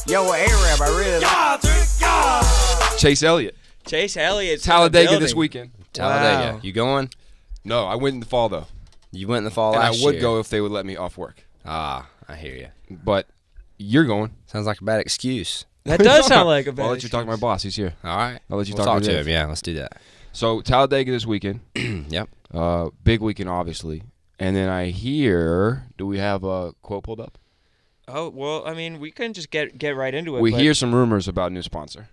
Yo, A-Rap, I really like. Chase Elliott. Chase Elliott. Talladega this weekend. Talladega. Wow. You going? No, I went in the fall, though. You went in the fall And last I would year. go if they would let me off work. Ah, I hear you. But you're going. Sounds like a bad excuse. That does sound like a bad I'll let you talk to my boss. He's here. All right. I'll let you We'll talk talk to Dave. him. Yeah, let's do that. So, Talladega this weekend. Yep. Big weekend, obviously. And then I hear, do we have a quote pulled up? Oh, well, I mean, we can just get right into it. We but hear some rumors about a new sponsor.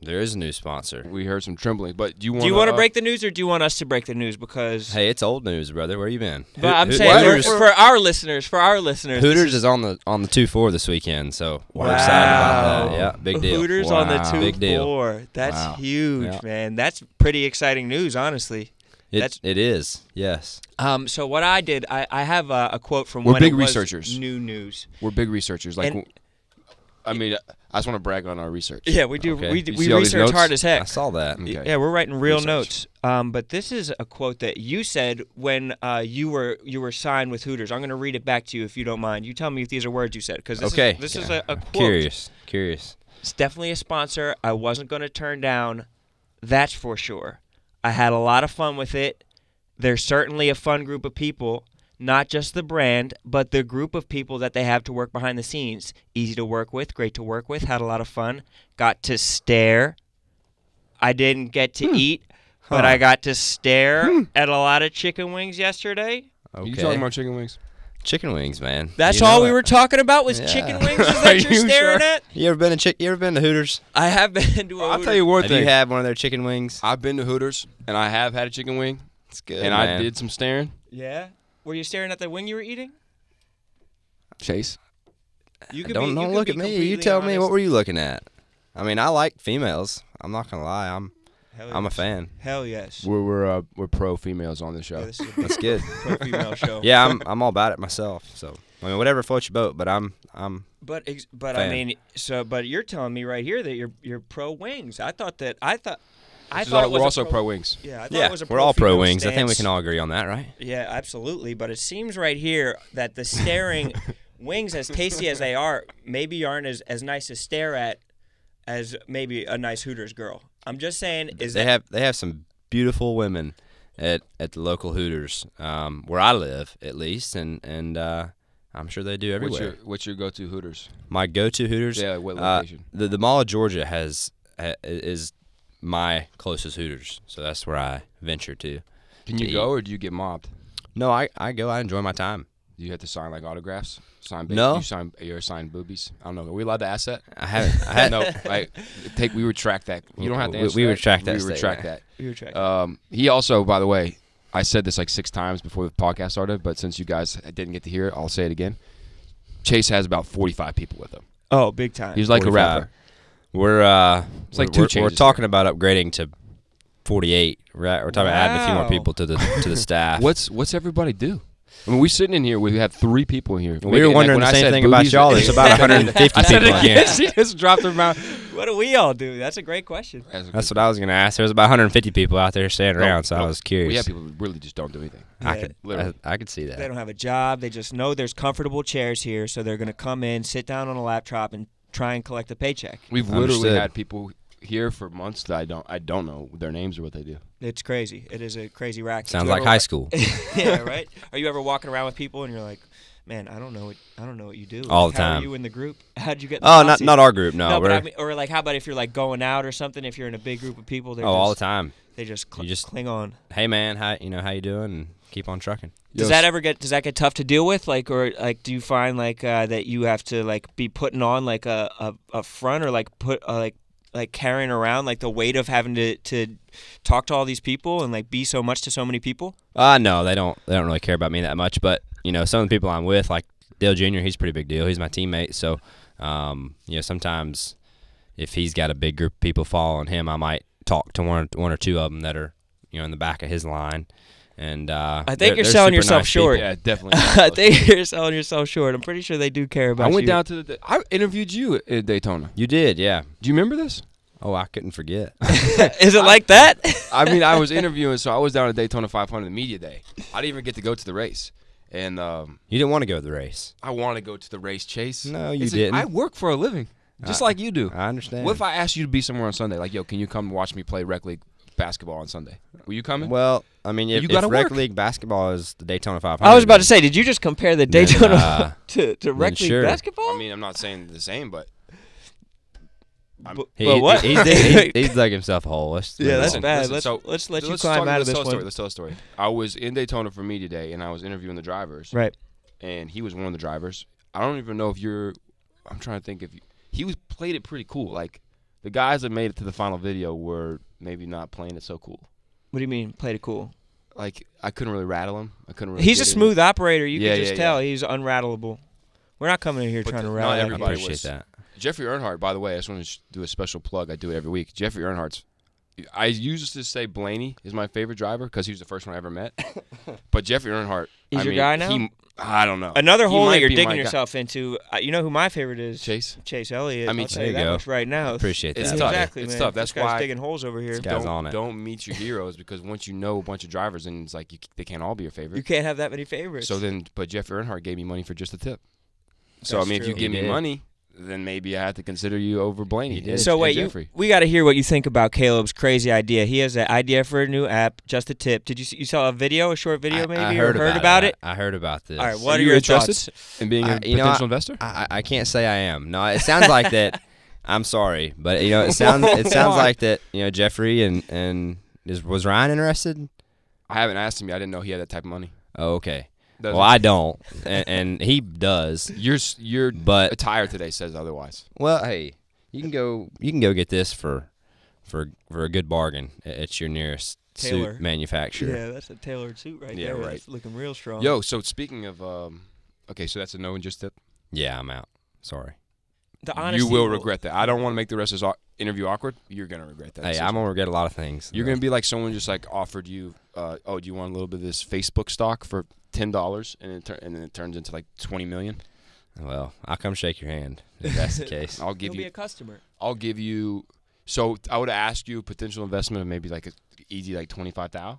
There is a new sponsor. We heard some trembling. But do you want Do you want to break the news, or do you want us to break the news? Because Hey, it's old news, brother. Where you been? but I'm Ho- saying Hooters, for our listeners, Hooters is on the 2-4 this weekend, so we're excited about that. Yeah, big deal. Hooters on the Wow. Big deal. 2-4. That's Wow. huge, Yeah. man. That's pretty exciting news, honestly. It is. Yes. So what I did, I have a quote from We're when big it was researchers. new news. We're big researchers. Like, And- I mean, I just want to brag on our research. Yeah, we do. Okay. We You we see all these research notes? hard as heck. I saw that. Okay. Yeah, we're writing real Research. notes. But this is a quote that you said when you were signed with Hooters. I'm going to read it back to you if you don't mind. You tell me if these are words you said, because this Okay. is a quote. Curious. It's definitely a sponsor I wasn't going to turn down. That's for sure. I had a lot of fun with it. They're certainly a fun group of people. Not just the brand, but the group of people that they have to work behind the scenes. Easy to work with, great to work with, had a lot of fun. Got to stare. I didn't get to eat, but I got to stare at a lot of chicken wings yesterday. Okay. You talking about chicken wings? Chicken wings, man? That's You know all we it. were talking about was Yeah. chicken wings that you're you staring sure? at? You ever been to Hooters? I have been to a I'll tell you one Have thing. you had one of their chicken wings? I've been to Hooters, and I have had a chicken wing, It's good, and man. I did some staring. Yeah? Were you staring at the wing you were eating? Chase. You Don't look at me. You tell me, what were you looking at? I mean, I like females. I'm not gonna lie. I'm a fan. Hell yes. We're pro females on this show. Yeah, this is a That's good. pro female show. Yeah, I'm all about it myself. So I mean, whatever floats your boat. But I'm But I Fan. mean, but you're telling me right here that you're pro wings. I thought it was We're a also pro wings. Yeah, I thought yeah. it was a We're all pro female wings. I think we stance. can all agree on that, right? Yeah, absolutely. But it seems right here that the staring wings, as tasty as they are, maybe aren't as nice to stare at as maybe a nice Hooters girl. I'm just saying, They have some beautiful women at the local Hooters, where I live at least, and I'm sure they do everywhere. What's your go-to Hooters? My go-to Hooters. Yeah, what location? The Mall of Georgia is my closest Hooters, so that's where I venture to. Can you to go, eat. or do you get mobbed? No, I go. I enjoy my time. Do you have to sign like autographs? No. You sign your signed boobies? I don't know. Are we allowed to ask that? I haven't. I had No. We retract that. You don't have to answer We that. retract that We statement. retract that. You're attractive. He also, by the way, I said this like 6 times before the podcast started, but since you guys didn't get to hear it, I'll say it again. Chase has about 45 people with him. Oh, big time. He's like a 45. rapper. We're It's like we're- two we're changes talking about upgrading to 48. Right? We're talking about adding a few more Wow. people to the staff. What's everybody do? I mean, we're sitting in here. We have 3 people in here. We were wondering the same thing about y'all. There's about 150 I said people it in here. again. She just dropped her mouth. What do we all do? That's a great question. That's what I was going to ask. There's about 150 people out there standing around, so I was curious. We have people who really just don't do anything. Yeah. I could see that. They don't have a job. They just know there's comfortable chairs here, so they're going to come in, sit down on a laptop, and try and collect a paycheck. We've literally Understood. had people here for months that I don't know their names or what they do. It's crazy. It is a crazy racket. Sounds You like ever- high school. Yeah, right? Are you ever walking around with people and you're like, man, I don't know what you do. All Like, the How time. are you in the group? How'd you get in the Oh, posse? not our group. No, No, but we're I mean, or like, how about if you're like going out or something? If you're in a big group of people, they're all the just, time. They just, You just- cling on. Hey man, how you doing? And keep on trucking. Does that get tough to deal with? Like, or like, do you find like that you have to like be putting on like a front, or like put like carrying around like the weight of having to talk to all these people and like be so much to so many people? No, they don't really care about me that much. But some of the people I'm with, like Dale Jr., he's a pretty big deal. He's my teammate, so sometimes if he's got a big group of people following him, I might talk to one or two of them that are in the back of his line. And I think you're selling yourself short. Yeah, definitely. I think you're selling yourself short. I'm pretty sure they do care about I you. went down to I interviewed you at Daytona. You did, yeah. Do you remember this? Oh, I couldn't forget. Is it like that? I mean, I was interviewing, so I was down at Daytona 500 the media day. I didn't even get to go to the race. And You didn't want to go to the race. I want to go to the race, Chase. No, you didn't. I work for a living. Just like you do. I understand. What if I asked you to be somewhere on Sunday? Like, yo, can you come watch me play rec league basketball on Sunday? Were you coming? Well, I mean, if gotta rec work. league basketball is the Daytona 500. I was about to say, did you just compare the Daytona to rec league sure. basketball? I mean, I'm not saying the same, but But what? He's dug himself a hole. Let's Yeah, that's Listen, bad. listen, Let's let you let's climb out of this tell a one. story. Let's tell a story. I was in Daytona for Media Day, and I was interviewing the drivers. Right. And he was one of the drivers. I don't even know if you're. I'm trying to think if he played it pretty cool. Like the guys that made it to the final video were maybe not playing it so cool. What do you mean, played it cool? Like I couldn't really rattle him. I couldn't really. He's get a in. smooth operator. You can just yeah. tell he's unrattleable. We're not coming in here But trying to not rattle I everybody everybody. appreciate that. Jeffrey Earnhardt, by the way, I just want to do a special plug. I do it every week. Jeffrey Earnhardt's. I used to say Blaney is my favorite driver because he was the first one I ever met. But Jeffrey Earnhardt, He's I your mean, guy now? I don't know. Another He hole might that you're be digging my guy. yourself into. You know who my favorite is? Chase. Chase Elliott. I mean, I'll tell there you you that go. much right now. Appreciate It's that. tough. Exactly, It's man. tough. That's this guy's why digging holes over here. Guy's on it. Don't meet your heroes because once you know a bunch of drivers, and it's like they can't all be your favorite. You can't have that many favorites. So then, but Jeffrey Earnhart gave me money for just a tip. So That's I mean, if you true. give He me did. money, then maybe I have to consider you over Blaney. He did. and- So and wait, Jeffrey. we got to hear what you think about Caleb's crazy idea. He has an idea for a new app, just a tip. Did you saw a video, a short video maybe, I or heard about it? I heard about this. All right, what Are are you your interested thoughts? in being a you know, potential investor? I can't say I am. No, it sounds like that. I'm sorry, but it sounds Why? like that. Jeffrey and was Ryan interested? I haven't asked him yet. I didn't know he had that type of money. Oh, okay. Doesn't- Well, I don't, and he does. Your But attire today says otherwise. well, hey, you can go get this for a good bargain at your nearest Tailor. suit manufacturer. Yeah, that's a tailored suit right Yeah, there. right. That's looking real strong. Yo, so speaking of, okay, so that's a no and just tip. Yeah, I'm out. Sorry. the honesty You will regret that. I don't want to make the rest of this interview awkward. You're gonna regret that. Hey, decision. I'm gonna regret a lot of things. You're gonna be like someone just like offered you, oh, do you want a little bit of this Facebook stock for $10, and then it turns into like 20 million. Well, I'll come shake your hand if that's the case. I'll give He'll be you. a customer. I'll give you. So I would ask you a potential investment of maybe like a easy like 25,000.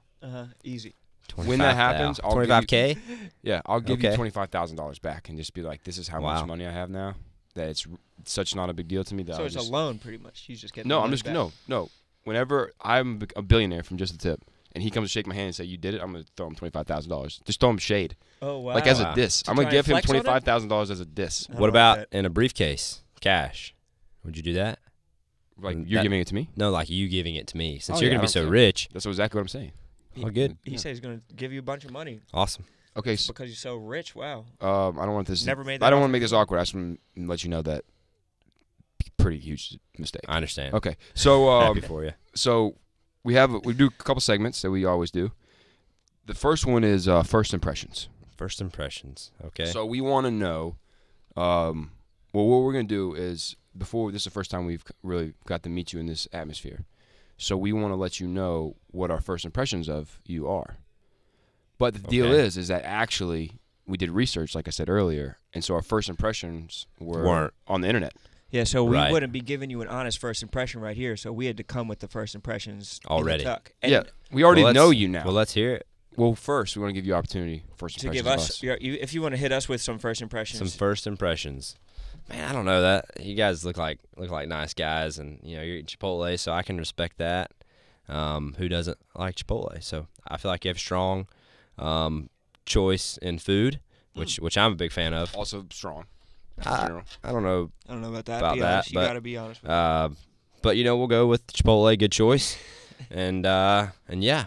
Easy. When that happens, I'll give you- 25K. Yeah, I'll give you Okay. $25,000 back and just be like, this is how Wow. much money I have now. That it's such not a big deal to me. That So I'll it's just, a loan, pretty much. He's just getting. No, the I'm money just back. no. Whenever I'm a billionaire from just a tip, and he comes to shake my hand and say you did it, I'm gonna throw him $25,000. Just throw him shade, Oh wow. like as a Wow. diss. To I'm try gonna and give him flex on him? $25,000 as a diss. I What like about that. in a briefcase, cash? Would you do that? Like you're That- giving it to me. No, like you giving it to me. Since Oh, you're yeah, gonna I be so don't care. rich. That's exactly what I'm saying. Oh, good. He said he's going to give you a bunch of money Awesome. Okay, so, because he's so rich. Wow. I don't want this. Never made I that don't want offer to make this before. awkward. I just want to let you know that pretty huge mistake. I understand. Okay, so Happy for you. so we do a couple segments that we always do. The first one is first impressions. First impressions. Okay. So we want to know. Well, what we're gonna do is this is the first time we've really got to meet you in this atmosphere. So we want to let you know what our first impressions of you are. But the deal Okay. is that actually we did research, like I said earlier, and so our first impressions Weren't. on the internet. Yeah, so we Right. wouldn't be giving you an honest first impression right here. So we had to come with the first impressions in the Already. tuck. And Yeah, we already Well, know let's- you now. Well, let's hear it. Well, first we want to give you opportunity first to impressions give of us, if you want to hit us with some first impressions. Some first impressions. Man, I don't know that you guys look like nice guys, and you're eating Chipotle, so I can respect that. Who doesn't like Chipotle? So I feel like you have strong choice in food, which I'm a big fan of. Also strong. in I, general. I don't know, I don't know about that. about be that, honest. You but, got to be honest with me. but we'll go with Chipotle. Good choice, and yeah,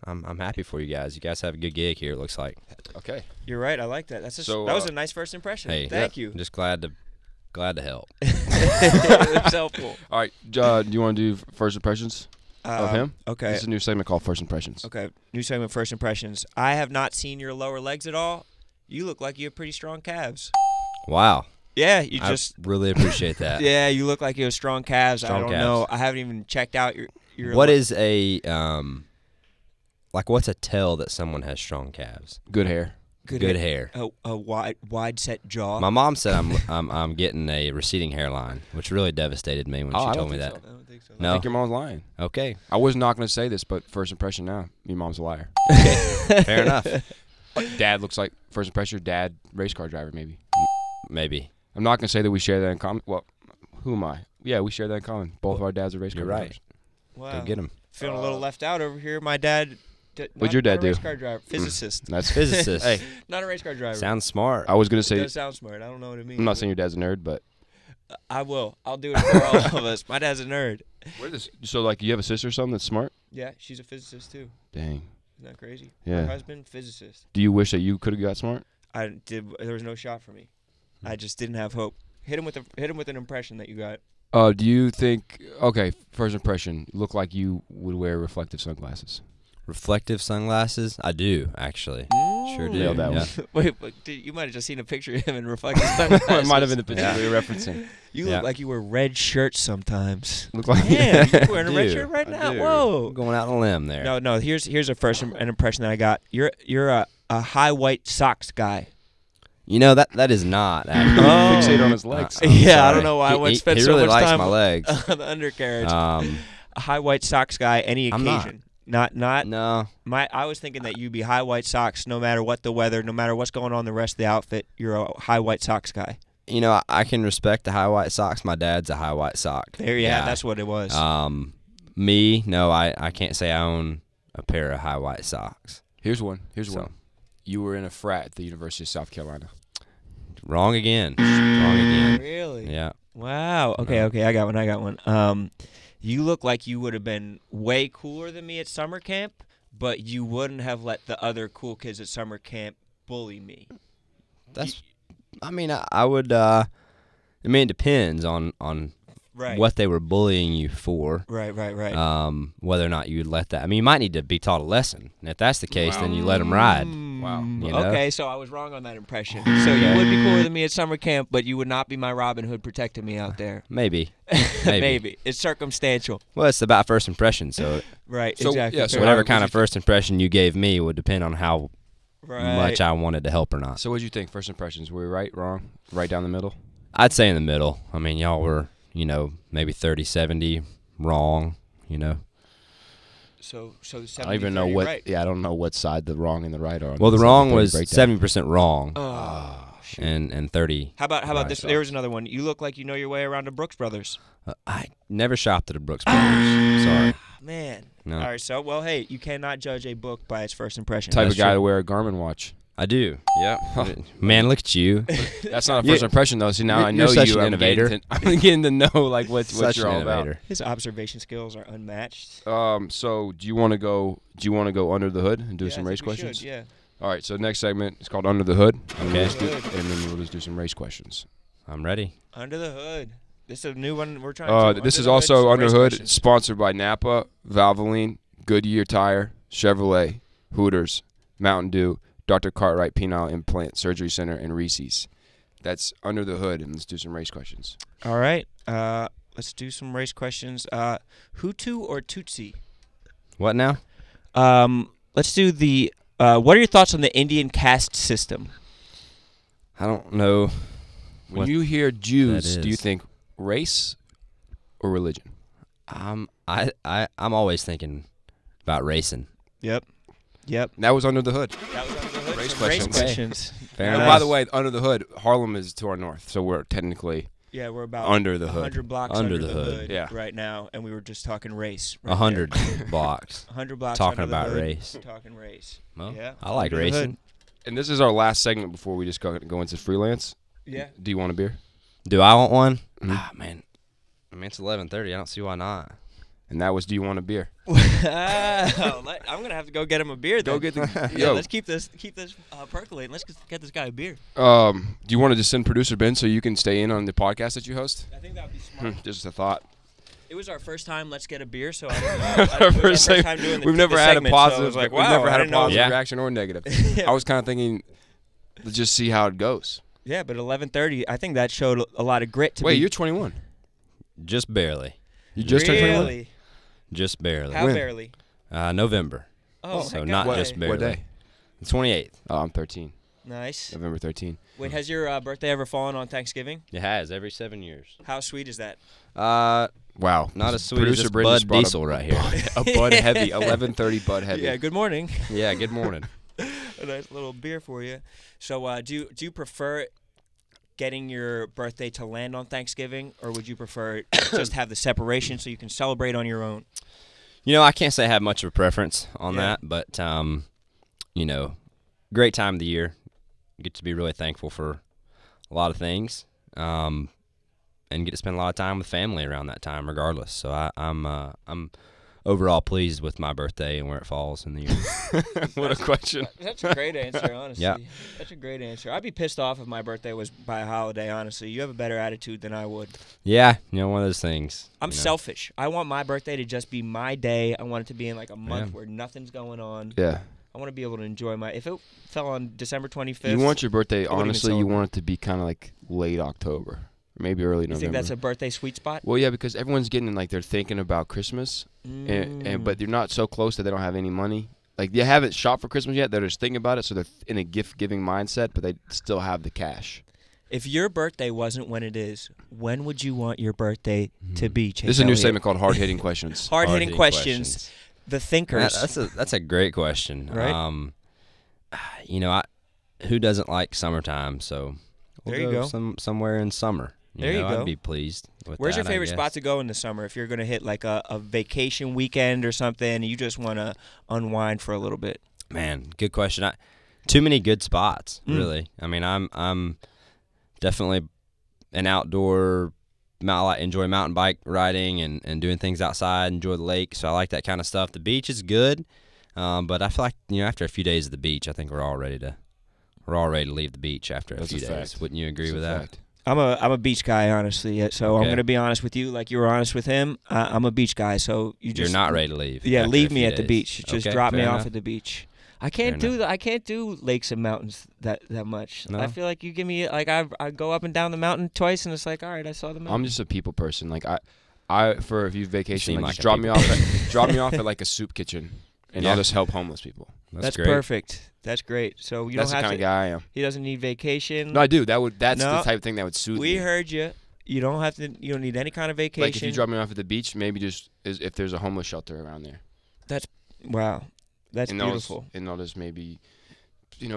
I'm happy for you guys. You guys have a good gig here. It looks like. Okay. You're right. I like that. That was a nice first impression. Hey, Thank you. I'm just glad to help. It's helpful. All right, do you want to do first impressions of him? Okay. This is a new segment called First Impressions. Okay. New segment, first impressions. I have not seen your lower legs at all. You look like you have pretty strong calves. Wow, Yeah, you I just. really appreciate that. Yeah, you look like you have strong calves. I Strong don't calves. know. I haven't even checked out your. What is a what's a tell that someone has strong calves? Good hair. Good hair. A wide set jaw. My mom said I'm getting a receding hairline, which really devastated me when Oh, I she don't told me think that. so. I don't think so. I No. think your mom's lying. Okay, I was not going to say this, but first impression now, your mom's a liar. fair enough. Dad looks like first impression. Dad, race car driver, maybe. Maybe. I'm not going to say that we share that in common. Well, Who am I? Yeah, we share that in common. Both of our dads are race car You're right. drivers. Wow. Go get him. Feeling a little left out over here. My dad. What'd your dad do? Race car driver, physicist. That's Physicist. Hey, Not a race car driver. Sounds smart. I was gonna It say. does sound smart. I don't know what it means. I'm not saying your dad's a nerd, but I will. I'll do it for all of us. My dad's a nerd. so like you have a sister or something that's smart. Yeah, she's a physicist too. Dang. Isn't that crazy? Yeah. Her husband, physicist. Do you wish that you could have got smart? I did. There was no shot for me. I just didn't have hope. Hit him with an impression that you got. Do you think? Okay, first impression. Look like you would wear reflective sunglasses. Reflective sunglasses? I do, actually. Sure do. Nailed that yeah. one. Wait, but you might have just seen a picture of him in reflective sunglasses. It might have been the picture we were referencing. You Yeah. look like you wear red shirts sometimes. Look like Man, you're wearing a red do. shirt right I now. do. Whoa. I'm going out on a limb there. No. Here's a first an impression that I got. You're a high White Sox guy. You know, that is not actually. Fixate on his legs. I'm Yeah, I sorry. don't know why I went spend he so really much likes time my legs. on the undercarriage. Um, A high White Sox guy, any I'm not. occasion. Not no. I was thinking that you'd be high White Sox no matter what the weather, no matter what's going on in the rest of the outfit. You're a high White Sox guy. You know, I can respect the high white socks. My dad's a high white sock. Yeah, guy. that's what it was. Me, no, I can't say I own a pair of high white socks. Here's one. So. You were in a frat at the University of South Carolina. Wrong again. Wrong again. Really? Yeah. Wow. Okay, I got one. You look like you would have been way cooler than me at summer camp, but you wouldn't have let the other cool kids at summer camp bully me. That's. I mean, I would. I mean, it depends on Right. what they were bullying you for. Right. Whether or not you would let that. I mean, you might need to be taught a lesson. And if that's the case, then you let them ride. Wow. You know? Okay, so I was wrong on that impression. So you would be cooler than me at summer camp, but you would not be my Robin Hood protecting me out there. Maybe. Maybe. It's circumstantial. Well, it's about first impression, so Right, So, exactly. yeah, so whatever what kind did of you first impression you gave me would depend on how right. much I wanted to help or not. So what did you think? First impressions. Were we right, wrong, right down the middle? I'd say in the middle. I mean, y'all were, maybe 30-70 wrong, So I don't even know 70-30 what. right. Yeah, I don't know what side the wrong and the right are. on Well, the this wrong 70-30 was breakdown. 70% wrong, Shoot. and 30. How about Right, this? so- There was another one. You look like you know your way around to Brooks Brothers. I never shopped at a Brooks Brothers. Sorry. Man. No. All right. So hey, you cannot judge a book by its first impression. Type That's of guy true. to wear a Garmin watch. I do. Yep. Man, look at you. That's not a first impression though. See, now I know you're such you. an I'm getting innovator. I'm getting to know like what Such you're an all about. innovator. His observation skills are unmatched. So do you want to go? Do you want to go under the hood and do Yeah, some I race think we questions? should, yeah. All right. So the next segment is called Under the Hood. And Okay. then we'll just do some race questions. I'm ready. Under the Hood. This is a new one we're trying to do. This Under is the Hood, also some Under race Hood, questions. sponsored by Napa, Valvoline, Goodyear Tire, Chevrolet, Hooters, Mountain Dew, Dr. Cartwright Penile Implant Surgery Center, and Reese's. That's Under the Hood, and let's do some race questions. All right. Let's do some race questions. Hutu or Tutsi? What now? Let's do the. What are your thoughts on the Indian caste system? I don't know. When What you hear Jews, that do you is. think race or religion? I'm always thinking about racing. Yep. That was Under the Hood. That was Under the Hood. Race Some questions. Race questions. Fair And enough. by the way, Under the Hood, Harlem is to our north, so we're technically Yeah, we're about Under the Hood. 100 blocks Under under the the hood. hood Yeah. right now, and we were just talking race. Right 100 blocks. 100 blocks Talking under the about hood, race. Talking race. Well, Yeah. I like Under the hood. racing. And this is our last segment before we just go into freelance. Yeah. Do you want a beer? Do I want one? Mhm. Ah, man. I mean, it's 11:30. I don't see why not. And that was Do You Want a Beer? I'm gonna have to go get him a beer. Then. Go get the Yeah, yo. let's keep this percolating. Let's get this guy a beer. Do you want to just send producer Ben so you can stay in on the podcast that you host? I think that would be smart. Just a thought. It was our first time. Let's get a beer. So I don't know. Our first time doing we've never had a segment, so I positive. was like, we've wow, never I had a didn't know- positive Yeah. reaction or negative. I was kind of thinking, let's just see how it goes. Yeah, but 11:30. I think that showed a lot of grit. Wait, you're 21. Just barely. You just turned 21. Really? Just barely. How When? barely? November. Oh, So heck not okay. just barely. What day? The 28th. Oh, I'm 13. Nice. November 13. Wait, has your birthday ever fallen on Thanksgiving? It has every 7 years. How sweet is that? Wow. Not as sweet Producer as this Brendan Bud just brought Diesel right here. A Bud Heavy. 11:30 Bud Heavy. Yeah. Good morning. Yeah. Good morning. A nice little beer for you. So, do you prefer getting your birthday to land on Thanksgiving, or would you prefer just have the separation so you can celebrate on your own? I can't say I have much of a preference on Yeah. that, but great time of the year. Get to be really thankful for a lot of things, and get to spend a lot of time with family around that time, regardless. So I'm overall pleased with my birthday and where it falls in the year. What a question. That's a great answer, honestly. Yeah. That's a great answer. I'd be pissed off if my birthday was by a holiday, honestly. You have a better attitude than I would. Yeah, one of those things. I'm selfish. I want my birthday to just be my day. I want it to be in like a month Yeah. where nothing's going on. Yeah. I want to be able to enjoy if it fell on December 25th. You want your birthday, I wouldn't even honestly, you celebrate. want it to be kind of like late October, or maybe early You November. think that's a birthday sweet spot? Well, yeah, because everyone's getting like they're thinking about Christmas, but they're not so close that they don't have any money. Like they haven't shopped for Christmas yet. They're just thinking about it, so they're in a gift-giving mindset, but they still have the cash. If your birthday wasn't when it is, when would you want your birthday to be, Chase This is a new Elliott? segment called Hard-Hitting Questions. Hard-hitting questions. The thinkers. That's a great question. Right? Who doesn't like summertime? So we'll There you go. Somewhere in summer. There you go. I'd be pleased with Where's that, your favorite I guess. spot to go in the summer if you're going to hit like a vacation weekend or something and you just want to unwind for a little bit? Man, good question. Too many good spots, really. I mean, I'm definitely an outdoor. I enjoy mountain bike riding and doing things outside. Enjoy the lake, so I like that kind of stuff. The beach is good, but I feel like after a few days of the beach, I think we're all ready to leave the beach after a That's few a days. fact. Wouldn't you agree It's with a that? fact. I'm a beach guy, honestly. So I'm Okay. going to be honest with you, like you were honest with him. I'm a beach guy, so You're not ready to leave. Yeah, after leave a me few at the days. beach. Just Okay, drop me fair off enough. at the beach. I can't Fair do I can't do lakes and mountains that much. No? I feel like you give me like I go up and down the mountain twice, and it's like, all right, I saw the mountain. I'm just a people person. Like I for if you vacation, seem like like just a drop me people off drop me off at like a soup kitchen, and Yeah. I'll just help homeless people. That's great. perfect. That's great. So you That's don't the have kind of to. guy I am. He doesn't need vacation. No, I do. That's No. the type of thing that would suit We me. heard you. You don't have to. You don't need any kind of vacation. Like if you drop me off at the beach, maybe just if there's a homeless shelter around there. Wow, that's and beautiful. I'll just maybe,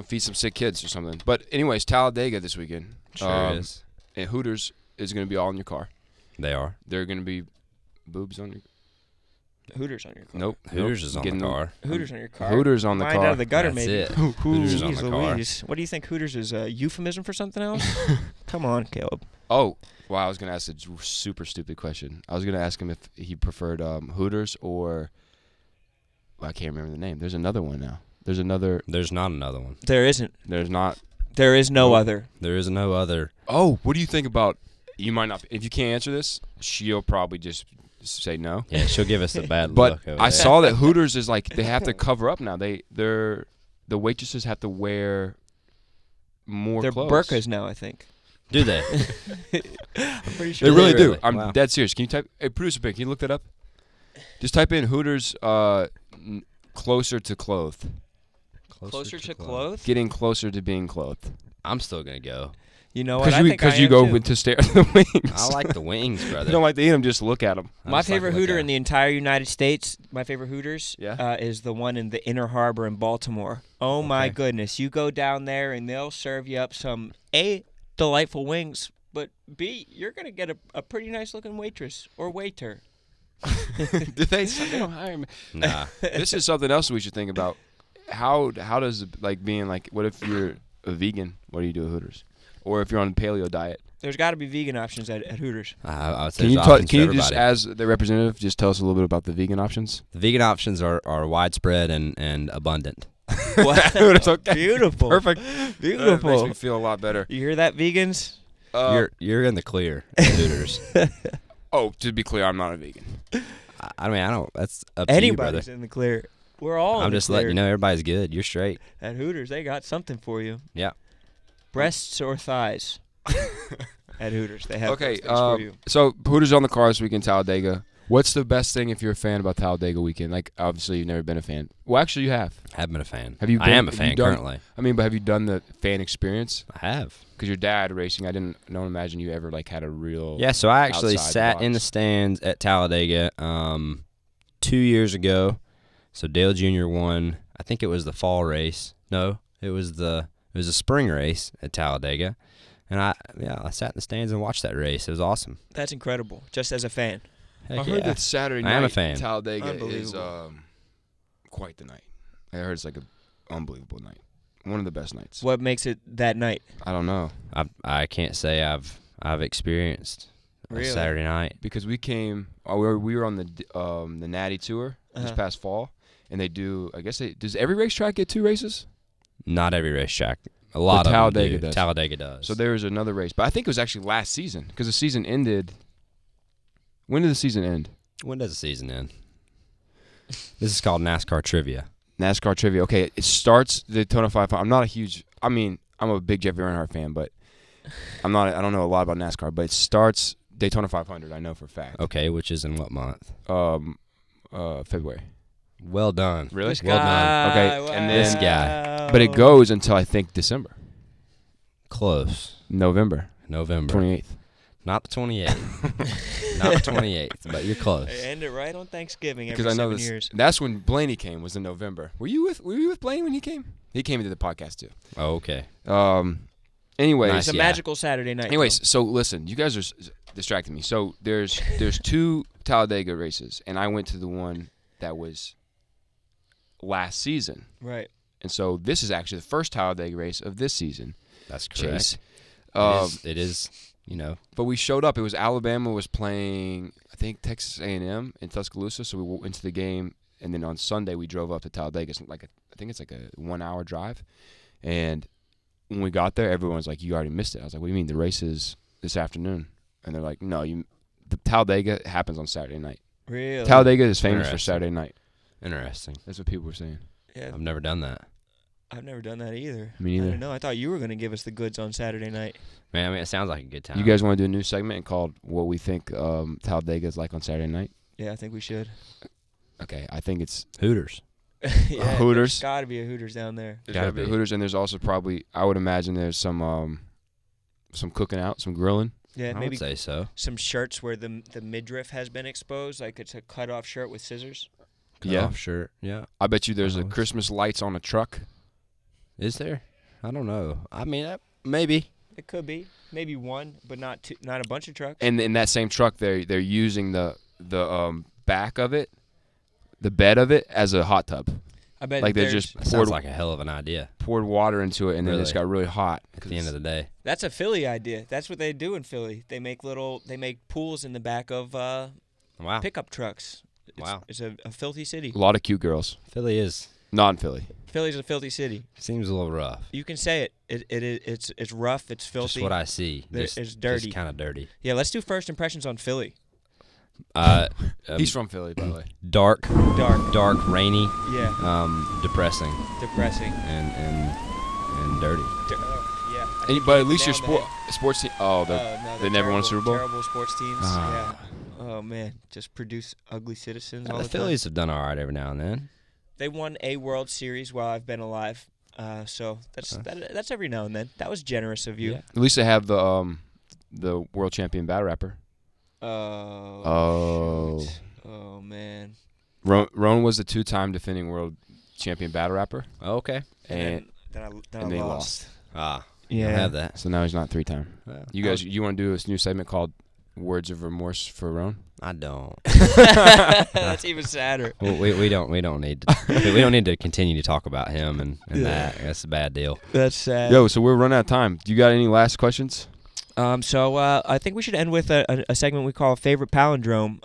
feed some sick kids or something. But anyways, Talladega this weekend. Sure is. And Hooters is going to be all in your car. They are. They're going to be boobs on your. Hooters on your car. Nope. Hooters is on the Getting car. Hooters on your car. Hooters on the Mine car. out of the gutter, That's maybe. it. Hooters on Jeez the car. Louise. What do you think Hooters is a euphemism for something else? Come on, Caleb. Oh, wow! I was going to ask a super stupid question. I was going to ask him if he preferred Hooters or. Well, I can't remember the name. There's another one now. There's There's not another one. There isn't. There's not. There is no Nope. other. There is no other. Oh, what do you think about? You might not. If you can't answer this, she'll probably just say no. Yeah, she'll give us a bad But look. Over I there. saw that Hooters is like they have to cover up now. The waitresses have to wear more They're clothes. burkas now, I think. Do they? I'm pretty They sure. really do. Really? I'm Wow. dead serious. Can you type? Hey, producer Ben, can you look that up? Just type in Hooters closer to clothed. Closer to clothes? Getting closer to being clothed. I'm still gonna go. You know what? I think I you am go too. to stare at the wings. I like the wings, You brother. don't like to eat them, just look at them. I My just like favorite to look Hooter at in the entire United States, my favorite Hooters, Yeah? is the one in the Inner Harbor in Baltimore. Oh, my Okay. goodness. You go down there and they'll serve you up some, A, delightful wings, but B, you're going to get a pretty nice-looking waitress or waiter. They don't hire me. Nah. This is something else we should think about. How does being what if you're a vegan? What do you do at Hooters? Or if you're on a paleo diet? There's got to be vegan options at Hooters. I would say Can you there's options can for you just, everybody. as the representative, just tell us a little bit about the vegan options? The vegan options are widespread and abundant. It's okay. Beautiful. Perfect. That Beautiful. makes me feel a lot better. You hear that, vegans? You're in the clear, at Hooters. Oh, to be clear, I'm not a vegan. I mean, I don't. That's up to you, brother. Anybody's in the clear. We're all in I'm the just clear. letting you know everybody's good. You're straight. At Hooters, they got something for you. Yeah. Breasts or thighs? At Hooters, they have Okay, those things for you. so Hooters on the car this weekend, Talladega. What's the best thing if you're a fan about Talladega weekend? Like, obviously, you've never been a fan. Well, actually, you have. Haven't been a fan. Have you I been- am a have fan you done- currently. I mean, but have you done the fan experience? I have. Because your dad racing, I don't imagine you ever had a real. Yeah, so I actually outside the sat in the box. stands at Talladega 2 years ago. So Dale Jr. won. I think it was the fall race. No, it was a spring race at Talladega, And I sat in the stands and watched that race. It was awesome. That's incredible. Just as a fan. Heck I heard yeah. that Saturday I am a night fan. Talladega is quite the night. I heard it's like an unbelievable night. One of the best nights. What makes it that night? I don't know. I can't say I've experienced a Saturday night. Because we came, we were on the Natty Tour this past fall, and they do. I guess does every racetrack get 2 races? Not every racetrack. A lot of Talladega them do. does. Talladega does. So there was another race, but I think it was actually last season because the season ended. When did the season end? When does the season end? This is called NASCAR Trivia. NASCAR Trivia. Okay, it starts Daytona 500. I'm not a huge. I mean, I'm a big Jeffrey Earnhardt fan, but I'm not. I don't know a lot about NASCAR. But it starts Daytona 500. I know for a fact. Okay, which is in what month? February. Well done. Really? This Well guy, done. Okay, wow. and This guy. But it goes until I think December, Close. November November. 28th. Not the 28th. Not the 28th, but you're close. They end it right on Thanksgiving every Because I know 7 this. years. That's when Blaney came. Was in November. Were you with Blaney when he came? He came into the podcast too. Oh, okay. Anyways, Nice. It's a Yeah. magical Saturday night. anyways, so listen, you guys are distracting me. So there's 2 Talladega races, and I went to the one that was last season. though. Right. And so this is actually the first Talladega race of this season. That's correct. Chase. It is, you know. But we showed up. It was Alabama was playing, I think, Texas A&M in Tuscaloosa. So we went into the game, and then on Sunday we drove up to Talladega. It's I think it's like a 1-hour drive. And when we got there, everyone's like, "You already missed it." I was like, "What do you mean? The race is this afternoon?" And they're like, "No, the Talladega happens on Saturday night. Really? Talladega is famous for Interesting. Saturday night." Interesting. That's what people were saying. Yeah, I've never done that. I've never done that either. Me I neither. don't know. I thought you were going to give us the goods on Saturday night. Man, I mean, it sounds like a good time. You guys want to do a new segment called "What We Think Talladega is Like on Saturday Night"? Yeah, I think we should. Okay, I think it's Hooters. Yeah, Hooters. There's got to be a Hooters down there. There's Gotta gotta be be. Hooters, and there's also probably, I would imagine, there's some cooking out, some grilling. Yeah, I maybe would say so. some shirts where the midriff has been exposed, like it's a cut-off shirt with scissors. Yeah. Oh, sure. Yeah. I bet you there's a Oh. Christmas lights on a truck. Is there? I don't know. I mean, maybe. It could be. Maybe one, but not two, not a bunch of trucks. And in that same truck, they're using the back of it, the bed of it, as a hot tub. I bet Like they there's- just That sounds like a hell of an idea poured water into it, and then it just Really? got really hot. at the end of the day. That's a Philly idea. That's what they do in Philly. They make pools in the back of Wow. pickup trucks. Wow. It's a filthy city. A lot of cute girls. Philly is. Not in Philly. Philly's a filthy city. Seems a little rough. You can say it. It's rough. It's filthy. Just what I see. It's dirty. Just kind of dirty. Yeah, let's do first impressions on Philly. He's from Philly, by the way. Dark, Dark. rainy, Yeah. depressing, Depressing. and dirty. Yeah. I And, think but you at least your nailed the head. sports team. Oh, No, they they're never won a terrible- Super Bowl? Terrible sports teams. Ah. Yeah. Oh man, just produce ugly citizens all The the time. Phillies have done all right every now and then. They won a World Series while I've been alive. So that's every now and then. That was generous of you. Yeah. At least they have the world champion battle rapper. Oh. Oh. shoot. Oh man. Roan was the 2-time defending world champion battle rapper, Oh, okay. and Then I they lost. Ah, Yeah. I have that. so now he's not 3-time. Well, You guys, you want to do this new segment called "Words of Remorse" for Roan? I don't. That's even sadder. we don't need to, we don't need to continue to talk about him and that. That's a bad deal. That's sad. Yo, so we're running out of time. Do you got any last questions? So I think we should end with a segment we call favorite palindrome.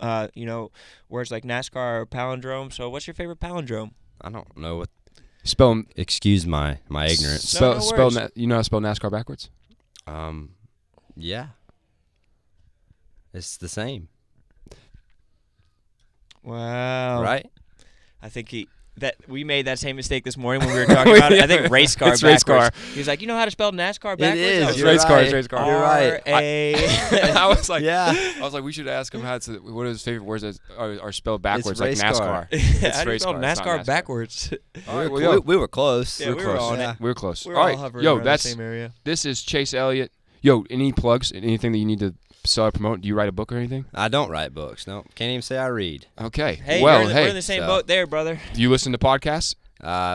Words like NASCAR or palindrome. So what's your favorite palindrome? I don't know what. Spell Excuse my ignorance. No spell. worries. You know how to spell NASCAR backwards? Yeah. It's the same, Wow. right? I think we made that same mistake this morning when we were talking about it. I think race car It's race backwards. car. He was like, you know how to spell NASCAR backwards? is. I was You're like, race car. right. It's race car. You're right. R-A. I was like, Yeah. I was like, we should ask him what his favorite words are spelled backwards, like race NASCAR. car. How do you race spell car, it's not NASCAR NASCAR. backwards? All right, well, yo, we were close. Yeah, we were on it. we were close. We're all all right, hovering yo, around that's the same area. this is Chase Elliott. Yo, any plugs? Anything that you need to sell or promote? Do you write a book or anything? I don't write books. No, can't even say I read. Okay. Hey, well, we're in the same so- boat there, brother. do you listen to podcasts?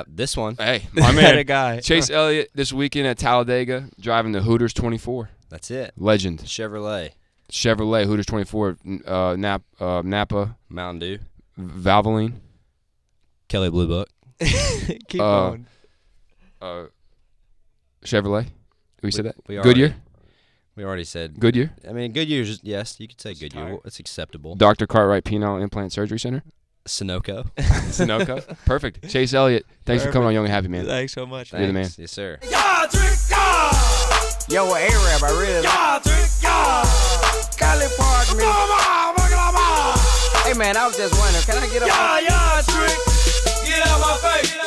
This one. Hey, my That a man, guy. Chase Elliott this weekend at Talladega driving the Hooters 24. That's it. Legend. Chevrolet. Hooters 24, Napa, Mountain Dew. Valvoline. Kelly Blue Book. Keep going. Chevrolet. We said that? We Goodyear? We already said. Goodyear? I mean, Goodyear's, yes, you could say Goodyear. It's acceptable. Dr. Cartwright Penile Implant Surgery Center? Sunoco. Sunoco? Perfect. Chase Elliott, thanks for coming on Young and Happy, man. Thanks so much. You're the man. Yes, sir. Yo, A-Rab, I really like Cali Park, me. Hey, man, I was just wondering, can I get up? Trick. Get out my face.